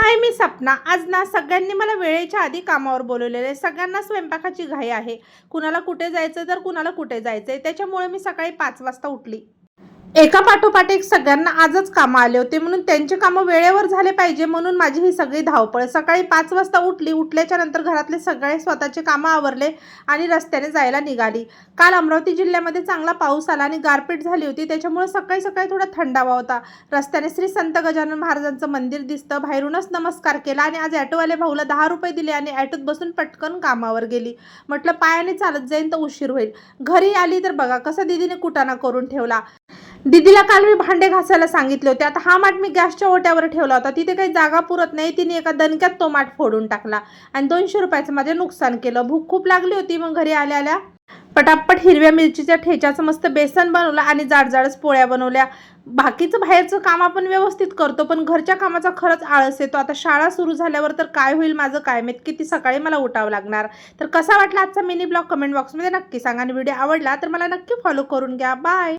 हाय, मी सपना. आज ना सगळ्यांनी मला वेळेच्या आधी कामावर बोलवलेलं आहे. सगळ्यांना स्वयंपाकाची घाई आहे. कुणाला कुठे जायचं तर कुणाला कुठे जायचंय. त्याच्यामुळे मी सकाळी 5 वाजता उठली. एका पाठोपाठ एक सगळ्यांना आजच कामं आले होते, म्हणून त्यांचे कामं वेळेवर झाले पाहिजे म्हणून माझी ही सगळी धावपळ. सकाळी 5 वाजता उठली. उठल्याच्या नंतर घरातले सगळे स्वतःचे कामं आवरले आणि रस्त्याने जायला निघाली. काल अमरावती जिल्ह्यामध्ये चांगला पाऊस आला आणि गारपीट झाली होती, त्याच्यामुळे सकाळी सकाळी थोडा थंडावा होता. रस्त्याने श्री संत गजानन महाराजांचं मंदिर दिसतं. बाहेरूनच नमस्कार केला आणि आज ॲटोवाले भाऊला 10 रुपये दिले आणि ॲटोत बसून पटकन कामावर गेली. म्हटलं पायाने चालत जाईन तर उशीर होईल. घरी आली तर बघा कसा दीदीने कुटाणा करून ठेवला. दीदीला काल मी भांडे घासायला सांगितले होते. आता हा माठ मी गॅसच्या ओट्यावर ठेवला होता. तिथे काही जागा पुरत नाही. तिने एका दणक्यात तो माठ फोडून टाकला आणि 200 रुपयाचं माझे नुकसान केलं. भूक खूप लागली होती. मग घरी आल्या आल्या पटापट हिरव्या मिरचीच्या ठेच्याचं मस्त बेसन बनवलं आणि जाडजाडच पोळ्या बनवल्या. बाकीचं बाहेरचं काम आपण व्यवस्थित करतो, पण घरच्या कामाचा खरंच आळस येतो. आता शाळा सुरू झाल्यावर तर काय होईल माझं काय माहित. किती सकाळी मला उठावं लागणार. तर कसा वाटला आजचा मिनी ब्लॉग कमेंट बॉक्समध्ये नक्की सांगा आणि व्हिडिओ आवडला तर मला नक्की फॉलो करून घ्या. बाय.